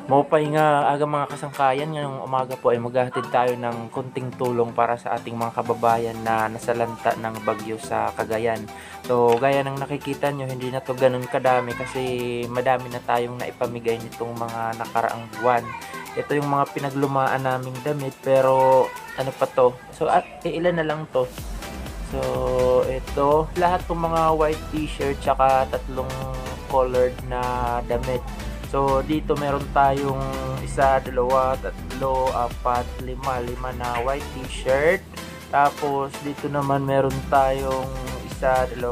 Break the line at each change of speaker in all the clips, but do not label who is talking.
Maupay nga aga mga kasangkayan, ngayong umaga po ay maghahatid tayo ng konting tulong para sa ating mga kababayan na nasalanta ng bagyo sa Cagayan. So gaya ng nakikita nyo, hindi na to ganun kadami kasi madami na tayong naipamigay nitong mga nakaraang buwan. Ito yung mga pinaglumaan naming damit, pero ano pa to? So ilan na lang to. So ito, lahat ng mga white t-shirt tsaka tatlong colored na damit. So dito meron tayong 1, 2, 3, 4, 5 na white t-shirt. Tapos dito naman meron tayong 1, 2, 3,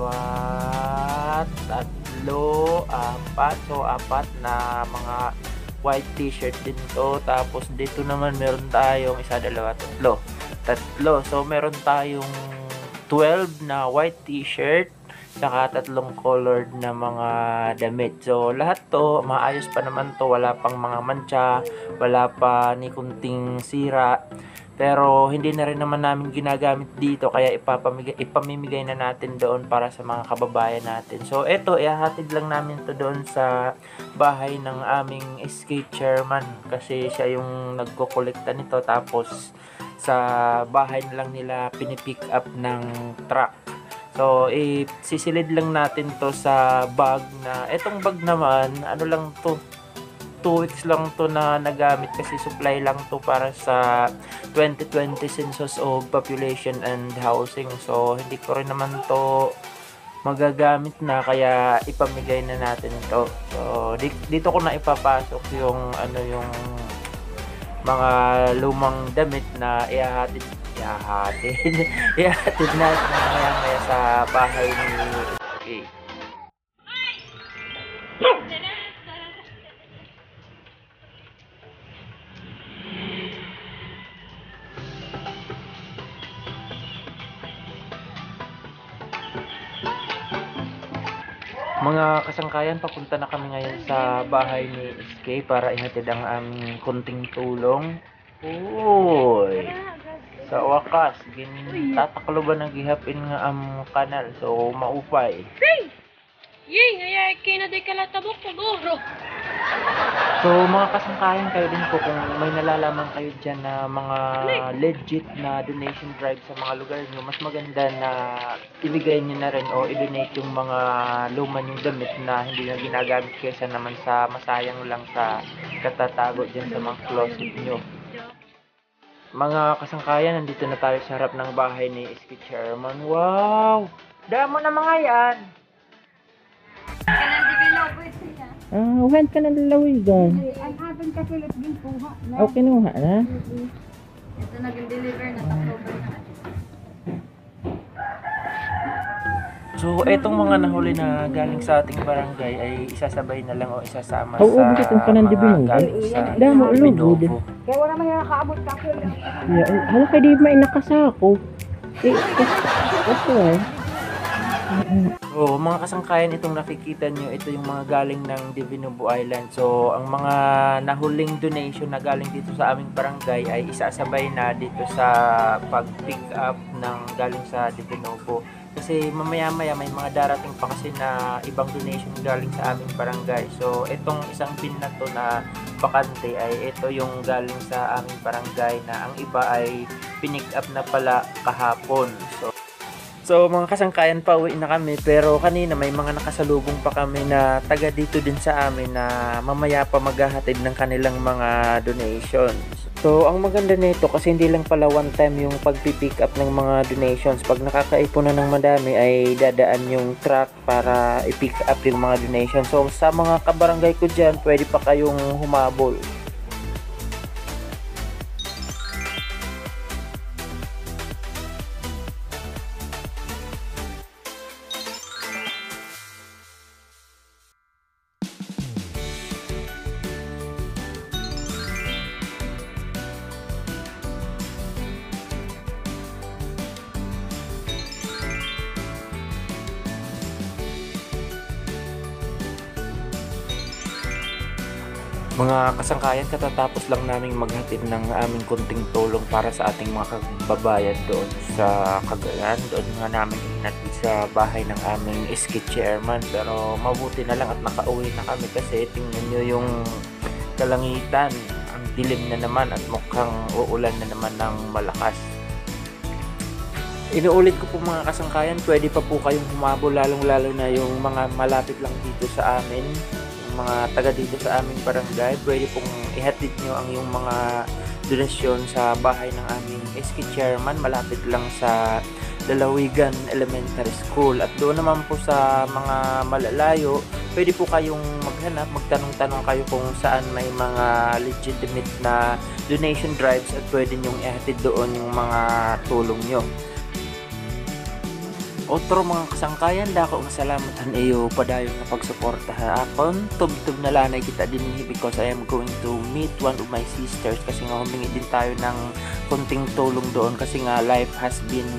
4. So 4 na mga white t-shirt din to. Tapos dito naman meron tayong 1, 2, 3. So meron tayong 12 na white t-shirt saka 3 colored na mga damit. So lahat to maayos pa naman to, wala pang mga mancha, wala pa ni kunting sira. Pero hindi na rin naman namin ginagamit dito, kaya ipamimigay na natin doon para sa mga kababayan natin. So eto, ihahatid lang namin to doon sa bahay ng aming SK chairman kasi siya yung nagko-kolekta nito, tapos sa bahay na lang nila pinipick up ng truck. So, sisilid lang natin to sa bag na, etong bag naman, ano lang to, 2 weeks lang to na nagamit kasi supply lang to para sa 2020 Census of Population and Housing. So, hindi ko rin naman to magagamit na, kaya ipamigay na natin to. So, dito ko na ipapasok yung, yung mga lumang damit na ihahatid natin maya sa bahay ni SK. Mga kasangkayan, papunta na kami ngayon sa bahay ni SK para ihatid ang aming kunting tulong. Uy! Sa wakas, tataklo ba naghihapin nga ang kanal? So, maupay.
Yay! Ngaya kinadi ka na tabok siguro.
So, mga kasangkayan, kayo din po, kung may nalalaman kayo dyan na mga legit na donation drive sa mga lugar nyo, mas maganda na ibigay nyo na rin o i-donate yung mga luma yung damit na hindi na ginagamit kaysa naman sa masayang lang sa katatago dyan sa mga closet nyo. Mga kasangkayan, nandito na tayo sa harap ng bahay ni SK Chairman. Wow! Damo na mga yan!
Kanang develop ito niya.
When ka na lalawigan?
Ang atin kasulot din kuha na.
O, kinuha na?
Ito naging deliver na October na.
So, etong mga nahuli na galing sa ating barangay ay isasabay na lang o isasama
Oo,
sa
bakit ang kanan di
mga
binugo?
galing sa
Damo, ulo,
Binobo.
good.
Kaya wala man yung nakaabot kakil.
Hala kayo di ba inakasako? Kasi
So, mga kasangkayan, itong nakikita nyo, ito yung mga galing ng Divinobo Island. So, ang mga nahuling donation na galing dito sa aming barangay ay isasabay na dito sa pag-pick up ng galing sa Divinobo. Kasi mamaya-maya may mga darating pa kasi na ibang donation galing sa aming barangay. So, itong isang bin na to na bakante ay ito yung galing sa aming barangay na ang iba ay pinick up na pala kahapon. So mga kasangkayan, pauwi na kami, pero kanina may mga nakasalubong pa kami na taga dito din sa amin na mamaya pa maghahatid ng kanilang mga donations. So ang maganda nito kasi hindi lang pala one time yung pagpipick up ng mga donations. Pag nakakaipon na ng madami ay dadaan yung truck para i-pick up yung mga donations. So sa mga kabarangay ko dyan, pwede pa kayong humabol. Mga kasangkayan, katatapos lang namin maghatid ng aming konting tulong para sa ating mga kababayan doon sa Cagayan. Doon nga namin hinatid sa bahay ng aming SK chairman. Pero mabuti na lang at nakauwi na kami kasi tingnan nyo yung kalangitan. Ang dilim na naman at mukhang uulan na naman ng malakas. Inuulit ko po mga kasangkayan, pwede pa po kayong humabol lalong-lalo na yung mga malapit lang dito sa amin. Mga taga dito sa aming barangay, pwede pong ihatid nyo ang yung mga donasyon sa bahay ng aming SK chairman, malapit lang sa Lalawigan Elementary School. At doon naman po sa mga malalayo, pwede po kayong maghanap, magtanong-tanong kayo kung saan may mga legitimate na donation drives at pwede nyong ihatid doon yung mga tulong nyo. Otro mga kasangkayan, dako nga salamatan iyo padayon nga pagsuporta akon. Tub-tub na lanay kita din because I am going to meet one of my sisters kasi nga humingi din tayo ng konting tulong doon kasi nga life has been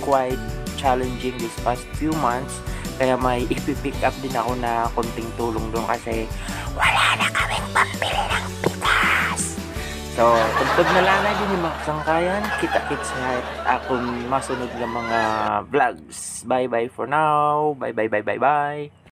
quite challenging this past few months. Kaya may ipipick up din ako na konting tulong doon kasi wala na kaming pambili ng bigas. So, tugtog na lang din yung mga kasangkayan. Kita-kits sa akong masunod na mga vlogs. Bye-bye for now. Bye-bye.